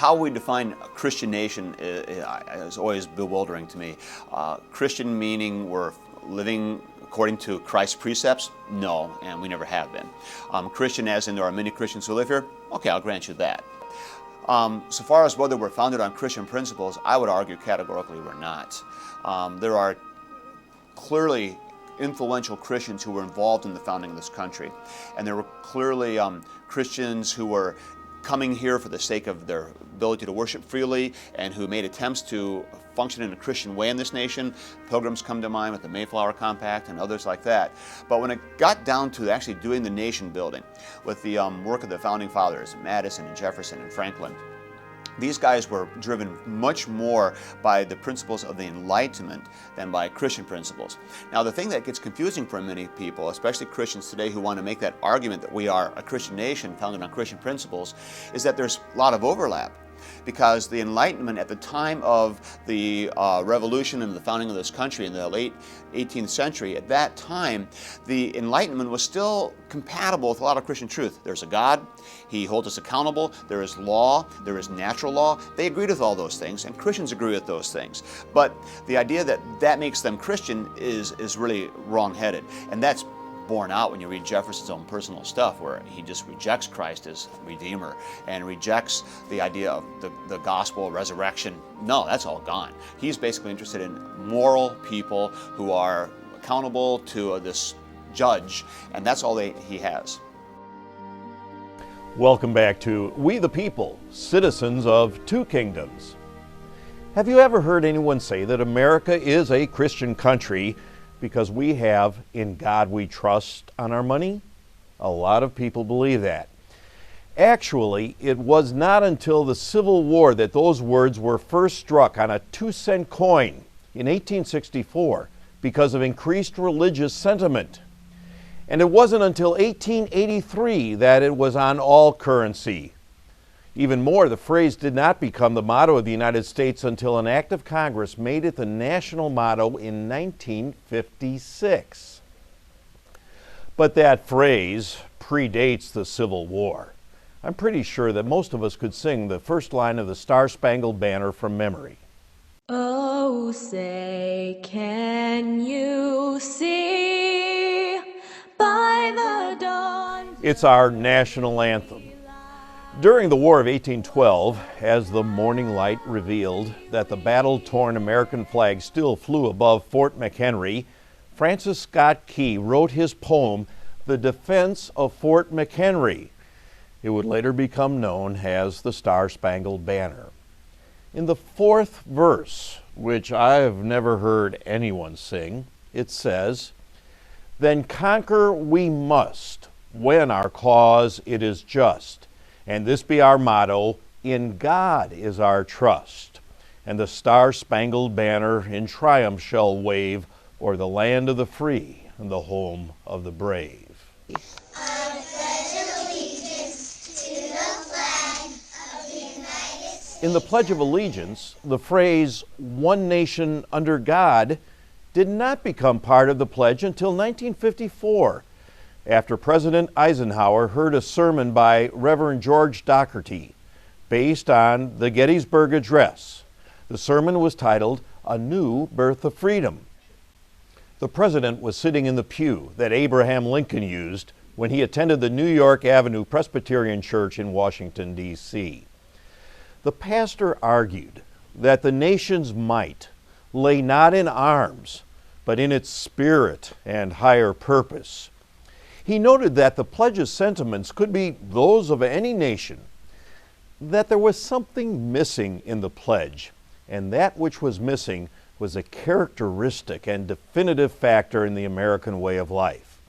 how we define a Christian nation is always bewildering to me. Christian meaning we're living according to Christ's precepts? No, and we never have been. Christian as in there are many Christians who live here? Okay, I'll grant you that. So far as whether we're founded on Christian principles, I would argue categorically we're not. There are clearly influential Christians who were involved in the founding of this country. And there were clearly Christians who were coming here for the sake of their ability to worship freely and who made attempts to function in a Christian way in this nation. Pilgrims come to mind with the Mayflower Compact and others like that. But when it got down to actually doing the nation building with the work of the founding fathers, Madison and Jefferson and Franklin, these guys were driven much more by the principles of the Enlightenment than by Christian principles. Now, the thing that gets confusing for many people, especially Christians today who want to make that argument that we are a Christian nation founded on Christian principles, is that there's a lot of overlap. Because the Enlightenment at the time of the revolution and the founding of this country in the late 18th century, at that time, the Enlightenment was still compatible with a lot of Christian truth. There's a God, He holds us accountable, there is law, there is natural law. They agreed with all those things, and Christians agree with those things. But the idea that that makes them Christian is really wrong-headed, and that's borne out when you read Jefferson's own personal stuff, where he just rejects Christ as Redeemer and rejects the idea of the gospel, resurrection. No, that's all gone. He's basically interested in moral people who are accountable to this judge, and that's all he has. Welcome back to We the People, citizens of two kingdoms. Have you ever heard anyone say that America is a Christian country because we have "in God we trust" on our money? A lot of people believe that. Actually, it was not until the Civil War that those words were first struck on a 2-cent coin in 1864 because of increased religious sentiment. And it wasn't until 1883 that it was on all currency. Even more, the phrase did not become the motto of the United States until an act of Congress made it the national motto in 1956. But that phrase predates the Civil War. I'm pretty sure that most of us could sing the first line of the Star-Spangled Banner from memory. Oh, say, can you see by the dawn's... It's our national anthem. During the War of 1812, as the morning light revealed that the battle-torn American flag still flew above Fort McHenry, Francis Scott Key wrote his poem, The Defense of Fort McHenry. It would later become known as the Star-Spangled Banner. In the fourth verse, which I've never heard anyone sing, it says, "Then conquer we must, when our cause it is just. And this be our motto, in God is our trust. And the Star-Spangled Banner in triumph shall wave o'er the land of the free and the home of the brave." I pledge allegiance to the flag of the United States. In the Pledge of Allegiance, the phrase, "one nation under God," did not become part of the pledge until 1954. After President Eisenhower heard a sermon by Reverend George Doherty based on the Gettysburg Address. The sermon was titled, "A New Birth of Freedom." The president was sitting in the pew that Abraham Lincoln used when he attended the New York Avenue Presbyterian Church in Washington, D.C. The pastor argued that the nation's might lay not in arms, but in its spirit and higher purpose. He noted that the pledge's sentiments could be those of any nation, that there was something missing in the pledge, and that which was missing was a characteristic and definitive factor in the American way of life.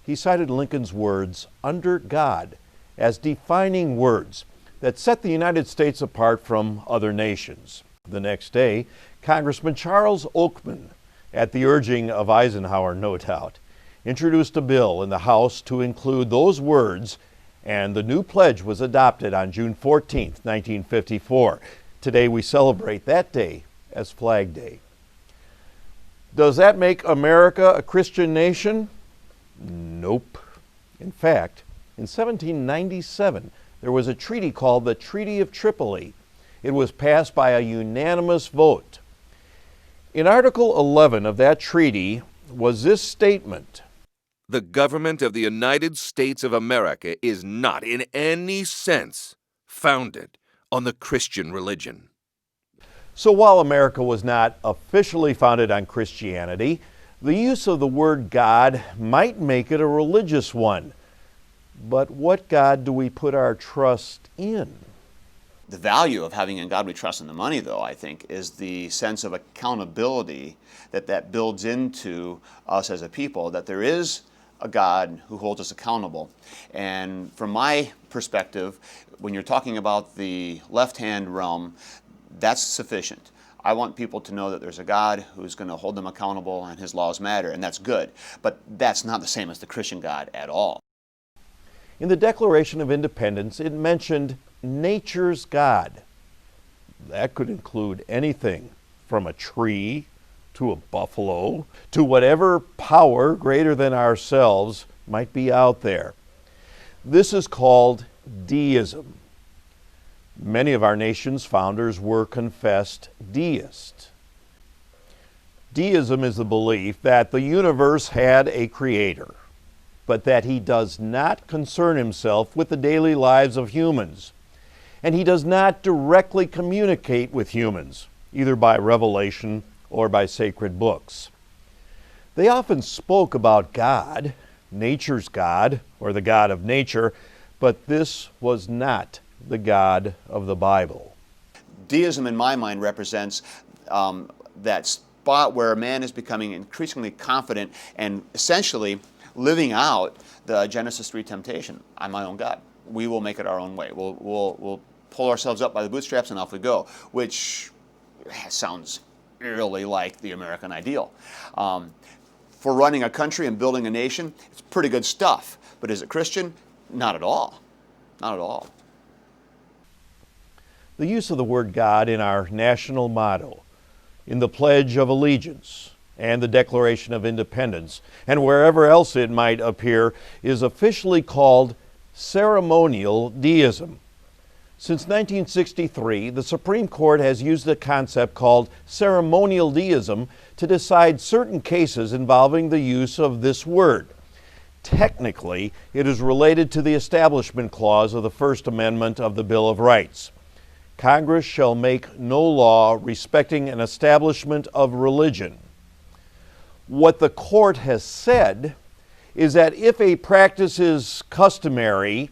He cited Lincoln's words, "under God," as defining words that set the United States apart from other nations. The next day, Congressman Charles Oakman, at the urging of Eisenhower, no doubt, introduced a bill in the House to include those words, and the new pledge was adopted on June 14, 1954. Today we celebrate that day as Flag Day. Does that make America a Christian nation? Nope. In fact, in 1797, there was a treaty called the Treaty of Tripoli. It was passed by a unanimous vote. In Article 11 of that treaty was this statement: The government of the United States of America is not in any sense founded on the Christian religion. So while America was not officially founded on Christianity, the use of the word God might make it a religious one. But what God do we put our trust in? The value of having in God we trust in the money, though, I think, is the sense of accountability that builds into us as a people, that there is a God who holds us accountable. And from my perspective, when you're talking about the left-hand realm, that's sufficient. I want people to know that there's a God who's going to hold them accountable and his laws matter, and that's good. But that's not the same as the Christian God at all. In the Declaration of Independence, it mentioned nature's God. That could include anything from a tree to a buffalo to whatever power greater than ourselves might be out there. This is called deism. Many of our nation's founders were confessed deists. Deism is the belief that the universe had a creator, but that he does not concern himself with the daily lives of humans. And he does not directly communicate with humans, either by revelation or by sacred books. They often spoke about God, nature's God, or the God of nature, but this was not the God of the Bible. Deism, in my mind, represents that spot where man is becoming increasingly confident and essentially living out the Genesis 3 temptation. I'm my own God. We will make it our own way. We'll pull ourselves up by the bootstraps and off we go, which sounds eerily like the American ideal. For running a country and building a nation, it's pretty good stuff. But is it Christian? Not at all. Not at all. The use of the word God in our national motto, in the Pledge of Allegiance, and the Declaration of Independence, and wherever else it might appear, is officially called ceremonial deism. Since 1963, the Supreme Court has used a concept called ceremonial deism to decide certain cases involving the use of this word. Technically, it is related to the Establishment Clause of the First Amendment of the Bill of Rights. Congress shall make no law respecting an establishment of religion. What the court has said is that if a practice is customary,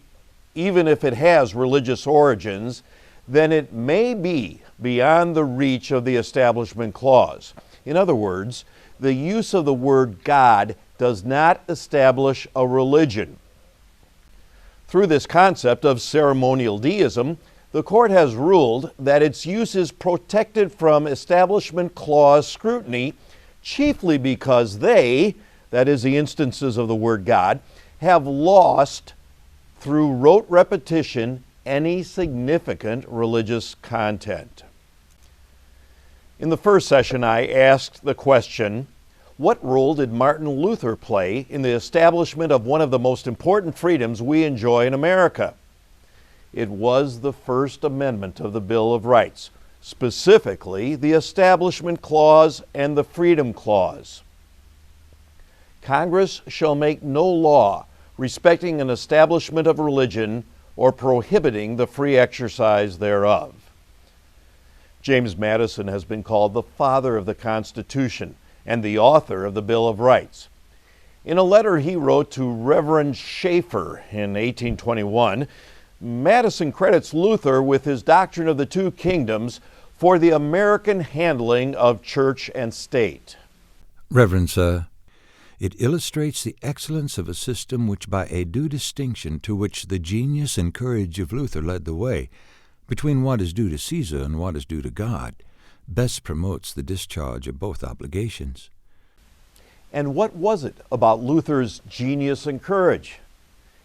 even if it has religious origins, then it may be beyond the reach of the Establishment Clause. In other words, the use of the word God does not establish a religion. Through this concept of ceremonial deism, the court has ruled that its use is protected from Establishment Clause scrutiny, chiefly because they, that is the instances of the word God, have lost through rote repetition any significant religious content. In the first session, I asked the question, what role did Martin Luther play in the establishment of one of the most important freedoms we enjoy in America? It was the First Amendment of the Bill of Rights, specifically the Establishment Clause and the Freedom Clause. Congress shall make no law respecting an establishment of religion or prohibiting the free exercise thereof. James Madison has been called the father of the Constitution and the author of the Bill of Rights. In a letter he wrote to Reverend Schaeffer in 1821, Madison credits Luther with his doctrine of the two kingdoms for the American handling of church and state. Reverend Sir, it illustrates the excellence of a system which by a due distinction to which the genius and courage of Luther led the way, between what is due to Caesar and what is due to God, best promotes the discharge of both obligations. And what was it about Luther's genius and courage?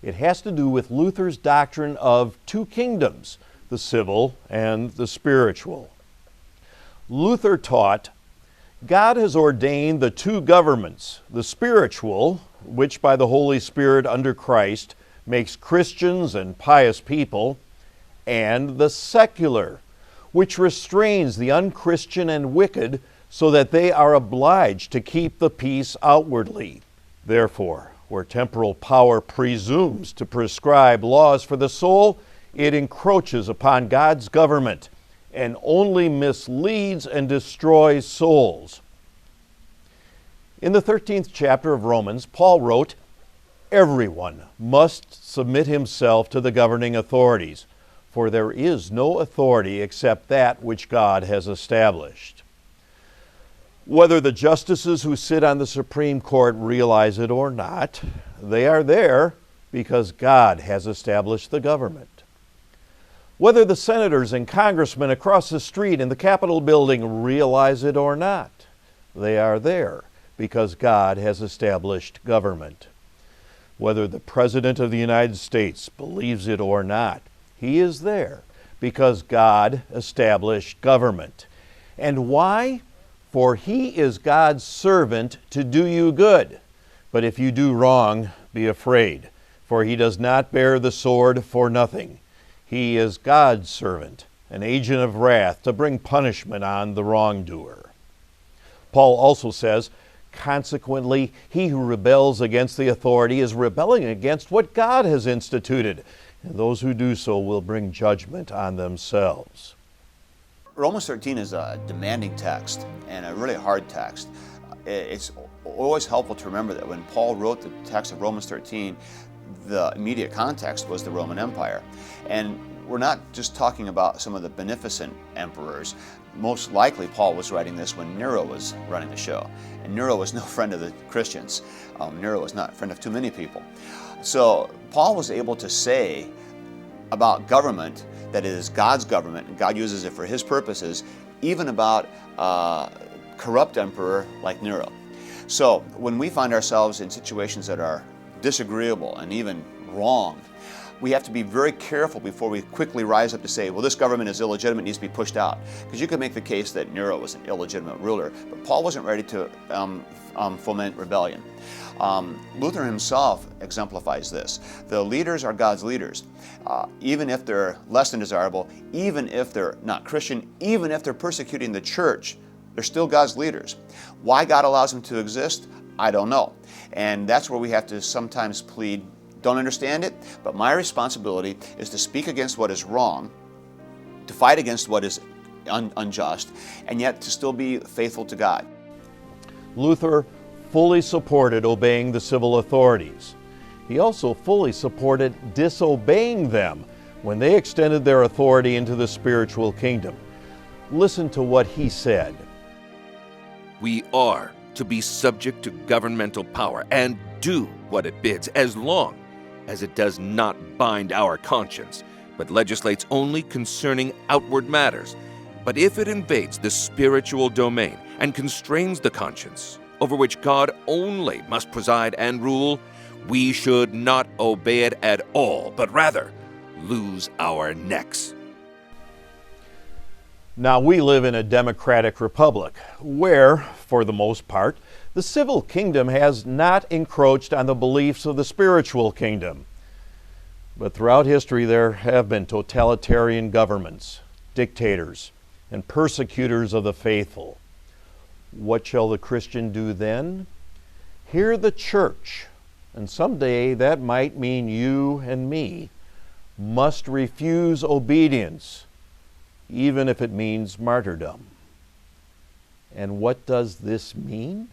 It has to do with Luther's doctrine of two kingdoms, the civil and the spiritual. Luther taught, God has ordained the two governments, the spiritual, which by the Holy Spirit under Christ makes Christians and pious people, and the secular, which restrains the unchristian and wicked, so that they are obliged to keep the peace outwardly. Therefore, where temporal power presumes to prescribe laws for the soul, it encroaches upon God's government and only misleads and destroys souls. In the 13th chapter of Romans, Paul wrote, "Everyone must submit himself to the governing authorities, for there is no authority except that which God has established." Whether the justices who sit on the Supreme Court realize it or not, they are there because God has established the government. Whether the senators and congressmen across the street in the Capitol building realize it or not, they are there because God has established government. Whether the President of the United States believes it or not, he is there because God established government. And why? For he is God's servant to do you good. But if you do wrong, be afraid, for he does not bear the sword for nothing. He is God's servant, an agent of wrath to bring punishment on the wrongdoer. Paul also says, consequently, he who rebels against the authority is rebelling against what God has instituted, and those who do so will bring judgment on themselves. Romans 13 is a demanding text and a really hard text. It's always helpful to remember that when Paul wrote the text of Romans 13, the immediate context was the Roman Empire. And we're not just talking about some of the beneficent emperors. Most likely Paul was writing this when Nero was running the show. And Nero was no friend of the Christians. Nero was not a friend of too many people. So Paul was able to say about government that it is God's government, and God uses it for his purposes, even about a corrupt emperor like Nero. So when we find ourselves in situations that are disagreeable and even wrong, we have to be very careful before we quickly rise up to say, well, this government is illegitimate, needs to be pushed out. Because you could make the case that Nero was an illegitimate ruler, but Paul wasn't ready to foment rebellion. Luther himself exemplifies this. The leaders are God's leaders. Even if they're less than desirable, even if they're not Christian, even if they're persecuting the church, they're still God's leaders. Why God allows them to exist, I don't know. And that's where we have to sometimes plead, don't understand it, but my responsibility is to speak against what is wrong, to fight against what is unjust, and yet to still be faithful to God. Luther fully supported obeying the civil authorities. He also fully supported disobeying them when they extended their authority into the spiritual kingdom. Listen to what he said. We are to be subject to governmental power and do what it bids, as long as it does not bind our conscience, but legislates only concerning outward matters. But if it invades the spiritual domain and constrains the conscience, over which God only must preside and rule, we should not obey it at all, but rather lose our necks. Now, we live in a democratic republic where, for the most part, the civil kingdom has not encroached on the beliefs of the spiritual kingdom. But throughout history, there have been totalitarian governments, dictators, and persecutors of the faithful. What shall the Christian do then? Here the church, and someday that might mean you and me, must refuse obedience, even if it means martyrdom. And what does this mean?